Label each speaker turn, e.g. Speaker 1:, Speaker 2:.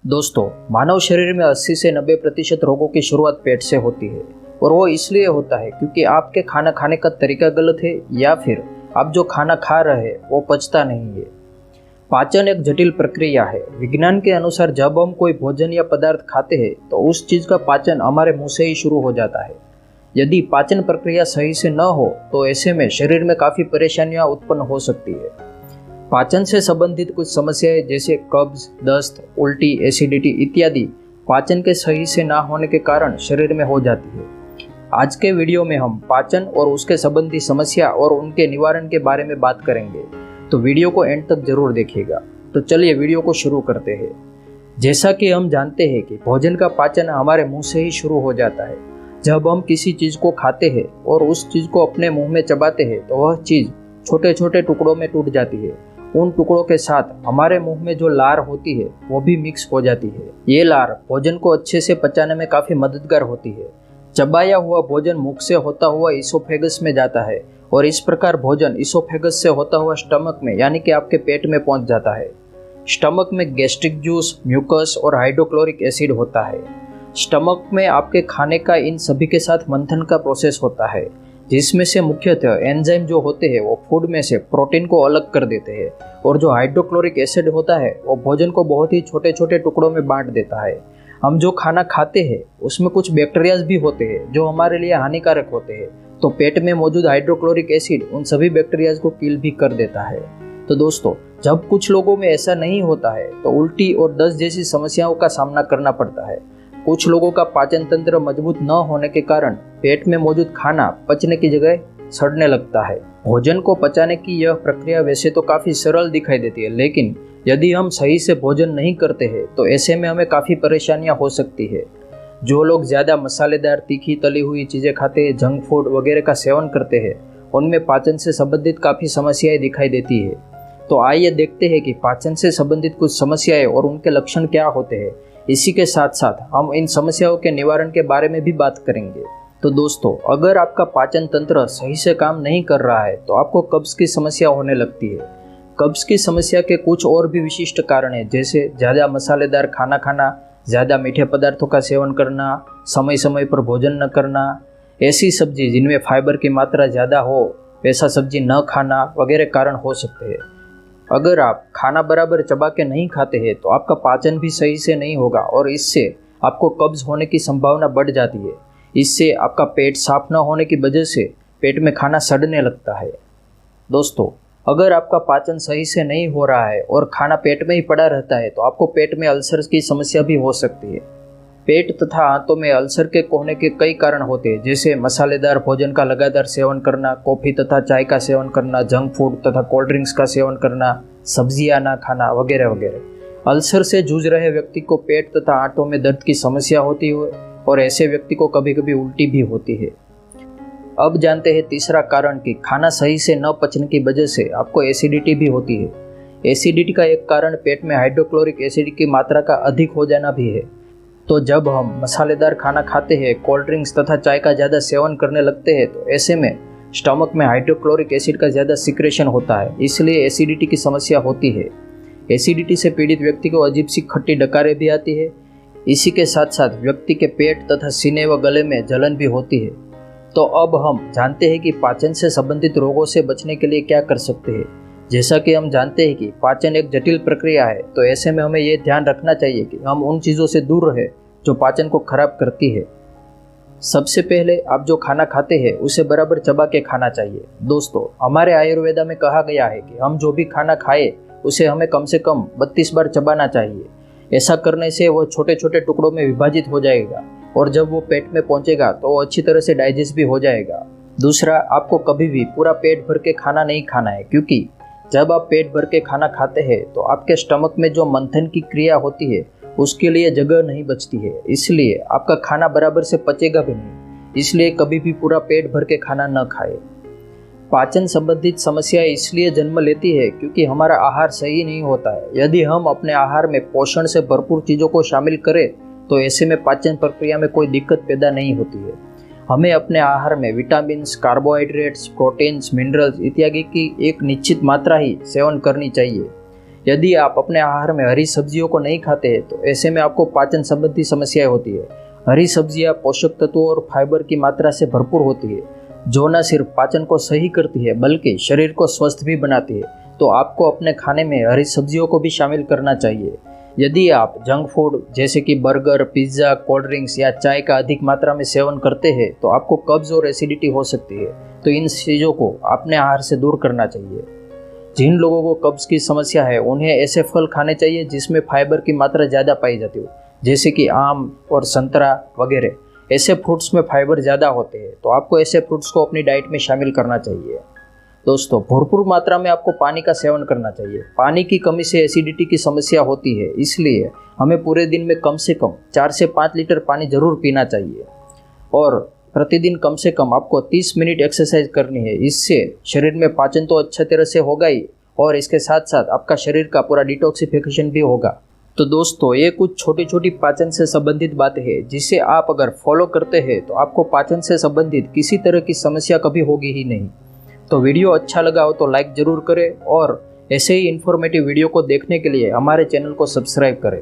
Speaker 1: दोस्तों, मानव शरीर में 80 से 90% रोगों की शुरुआत पेट से होती है और वो इसलिए होता है क्योंकि आपके खाना खाने का तरीका गलत है या फिर आप जो खाना खा रहे हैं वो पचता नहीं है। पाचन एक जटिल प्रक्रिया है। विज्ञान के अनुसार जब हम कोई भोजन या पदार्थ खाते हैं तो उस चीज़ का पाचन हमारे मुंह से ही शुरू हो जाता है। यदि पाचन प्रक्रिया सही से न हो तो ऐसे में शरीर में काफ़ी परेशानियां उत्पन्न हो सकती है। पाचन से संबंधित कुछ समस्याएं जैसे कब्ज, दस्त, उल्टी, एसिडिटी इत्यादि पाचन के सही से ना होने के कारण शरीर में हो जाती है। आज के वीडियो में हम पाचन और उसके संबंधी समस्या और उनके निवारण के बारे में बात करेंगे, तो वीडियो को एंड तक जरूर देखिएगा। तो चलिए वीडियो को शुरू करते हैं। जैसा कि हम जानते हैं कि भोजन का पाचन हमारे मुंह से ही शुरू हो जाता है। जब हम किसी चीज़ को खाते हैं और उस चीज़ को अपने मुंह में चबाते हैं तो वह चीज़ छोटे छोटे टुकड़ों में टूट जाती है। उन टुकड़ों के साथ हमारे मुंह में जो लार होती है वो भी मिक्स हो जाती है। ये लार भोजन को अच्छे से पचाने में काफ़ी मददगार होती है। चबाया हुआ भोजन मुख से होता हुआ इसोफेगस में जाता है और इस प्रकार भोजन इसोफेगस से होता हुआ स्टमक में यानी कि आपके पेट में पहुंच जाता है। स्टमक में गैस्ट्रिक जूस, म्यूकस और हाइड्रोक्लोरिक एसिड होता है। स्टमक में आपके खाने का इन सभी के साथ मंथन का प्रोसेस होता है, जिसमें से मुख्यतः एंजाइम जो होते हैं वो फूड में से प्रोटीन को अलग कर देते हैं और जो हाइड्रोक्लोरिक एसिड होता है वो भोजन को बहुत ही छोटे छोटे टुकड़ों में बांट देता है। हम जो खाना खाते हैं उसमें कुछ बैक्टीरियाज भी होते हैं जो हमारे लिए हानिकारक होते हैं, तो पेट में मौजूद हाइड्रोक्लोरिक एसिड उन सभी बैक्टीरियाज को किल भी कर देता है। तो दोस्तों, जब कुछ लोगों में ऐसा नहीं होता है तो उल्टी और दस्त जैसी समस्याओं का सामना करना पड़ता है। कुछ लोगों का पाचन तंत्र मजबूत न होने के कारण पेट में मौजूद खाना पचने की जगह सड़ने लगता है। भोजन को पचाने की यह प्रक्रिया वैसे तो काफ़ी सरल दिखाई देती है, लेकिन यदि हम सही से भोजन नहीं करते हैं तो ऐसे में हमें काफ़ी परेशानियां हो सकती है। जो लोग ज़्यादा मसालेदार, तीखी, तली हुई चीज़ें खाते हैं, जंक फूड वगैरह का सेवन करते हैं, उनमें पाचन से संबंधित काफ़ी समस्याएं दिखाई देती है। तो आइए देखते हैं कि पाचन से संबंधित कुछ समस्याएं और उनके लक्षण क्या होते हैं। इसी के साथ साथ हम इन समस्याओं के निवारण के बारे में भी बात करेंगे। तो दोस्तों, अगर आपका पाचन तंत्र सही से काम नहीं कर रहा है तो आपको कब्ज की समस्या होने लगती है। कब्ज की समस्या के कुछ और भी विशिष्ट कारण हैं, जैसे ज़्यादा मसालेदार खाना खाना, ज़्यादा मीठे पदार्थों का सेवन करना, समय समय पर भोजन न करना, ऐसी सब्जी जिनमें फाइबर की मात्रा ज़्यादा हो वैसा सब्जी न खाना वगैरह कारण हो सकते हैं। अगर आप खाना बराबर चबा के नहीं खाते हैं तो आपका पाचन भी सही से नहीं होगा और इससे आपको कब्ज होने की संभावना बढ़ जाती है। इससे आपका पेट साफ न होने की वजह से पेट में खाना सड़ने लगता है। दोस्तों, अगर आपका पाचन सही से नहीं हो रहा है और खाना पेट में ही पड़ा रहता है तो आपको पेट में अल्सर की समस्या भी हो सकती है। पेट तथा आंतों में अल्सर के होने के कई कारण होते हैं, जैसे मसालेदार भोजन का लगातार सेवन करना, कॉफ़ी तथा चाय का सेवन करना, जंक फूड तथा कोल्ड ड्रिंक्स का सेवन करना, सब्जियां ना खाना वगैरह वगैरह। अल्सर से जूझ रहे व्यक्ति को पेट तथा आंतों में दर्द की समस्या होती है और ऐसे व्यक्ति को कभी कभी उल्टी भी होती है। अब जानते हैं तीसरा कारण कि खाना सही से न पचने की वजह से आपको एसिडिटी भी होती है। एसिडिटी का एक कारण पेट में हाइड्रोक्लोरिक एसिड की मात्रा का अधिक हो जाना भी है। तो जब हम मसालेदार खाना खाते हैं, कोल्ड ड्रिंक्स तथा चाय का ज़्यादा सेवन करने लगते हैं तो ऐसे में स्टमक में हाइड्रोक्लोरिक एसिड का ज़्यादा सिक्रेशन होता है, इसलिए एसिडिटी की समस्या होती है। एसिडिटी से पीड़ित व्यक्ति को अजीब सी खट्टी डकारें भी आती है। इसी के साथ साथ व्यक्ति के पेट तथा सीने व गले में जलन भी होती है। तो अब हम जानते हैं कि पाचन से संबंधित रोगों से बचने के लिए क्या कर सकते हैं। जैसा कि हम जानते हैं कि पाचन एक जटिल प्रक्रिया है, तो ऐसे में हमें ये ध्यान रखना चाहिए कि हम उन चीज़ों से दूर रहें जो पाचन को खराब करती है। सबसे पहले आप जो खाना खाते हैं उसे बराबर चबा के खाना चाहिए। दोस्तों, हमारे आयुर्वेदा में कहा गया है कि हम जो भी खाना खाएं उसे हमें कम से कम 32 बार चबाना चाहिए। ऐसा करने से वो छोटे छोटे टुकड़ों में विभाजित हो जाएगा और जब वो पेट में पहुंचेगा तो वो अच्छी तरह से डाइजेस्ट भी हो जाएगा। दूसरा, आपको कभी भी पूरा पेट भर के खाना नहीं खाना है, क्योंकि जब आप पेट भर के खाना खाते हैं तो आपके स्टमक में जो मंथन की क्रिया होती है उसके लिए जगह नहीं बचती है, इसलिए आपका खाना बराबर से पचेगा भी नहीं। इसलिए कभी भी पूरा पेट भर के खाना न खाएं। पाचन संबंधित समस्याएं इसलिए जन्म लेती है क्योंकि हमारा आहार सही नहीं होता है। यदि हम अपने आहार में पोषण से भरपूर चीज़ों को शामिल करें तो ऐसे में पाचन प्रक्रिया में कोई दिक्कत पैदा नहीं होती है। हमें अपने आहार में विटामिन्स, कार्बोहाइड्रेट्स, प्रोटीन्स, मिनरल्स इत्यादि की एक निश्चित मात्रा ही सेवन करनी चाहिए। यदि आप अपने आहार में हरी सब्जियों को नहीं खाते हैं तो ऐसे में आपको पाचन संबंधी समस्याएं होती है। हरी सब्जियां पोषक तत्वों और फाइबर की मात्रा से भरपूर होती है, जो न सिर्फ पाचन को सही करती है बल्कि शरीर को स्वस्थ भी बनाती है। तो आपको अपने खाने में हरी सब्जियों को भी शामिल करना चाहिए। यदि आप जंक फूड जैसे कि बर्गर, पिज्ज़ा, कोल्ड ड्रिंक्स या चाय का अधिक मात्रा में सेवन करते हैं तो आपको कब्ज और एसिडिटी हो सकती है। तो इन चीज़ों को अपने आहार से दूर करना चाहिए। जिन लोगों को कब्ज की समस्या है उन्हें ऐसे फल खाने चाहिए जिसमें फाइबर की मात्रा ज़्यादा पाई जाती हो, जैसे कि आम और संतरा वगैरह। ऐसे फ्रूट्स में फाइबर ज़्यादा होते हैं, तो आपको ऐसे फ्रूट्स को अपनी डाइट में शामिल करना चाहिए। दोस्तों, भरपूर मात्रा में आपको पानी का सेवन करना चाहिए। पानी की कमी से एसिडिटी की समस्या होती है, इसलिए हमें पूरे दिन में कम से कम 4 से 5 लीटर पानी जरूर पीना चाहिए। और प्रतिदिन कम से कम आपको 30 मिनट एक्सरसाइज करनी है। इससे शरीर में पाचन तो अच्छी तरह से होगा ही, और इसके साथ साथ आपका शरीर का पूरा डिटॉक्सिफिकेशन भी होगा। तो दोस्तों, ये कुछ छोटी छोटी पाचन से संबंधित बातें हैं जिसे आप अगर फॉलो करते हैं तो आपको पाचन से संबंधित किसी तरह की समस्या कभी होगी ही नहीं। तो वीडियो अच्छा लगा हो तो लाइक ज़रूर करें, और ऐसे ही इन्फॉर्मेटिव वीडियो को देखने के लिए हमारे चैनल को सब्सक्राइब करें।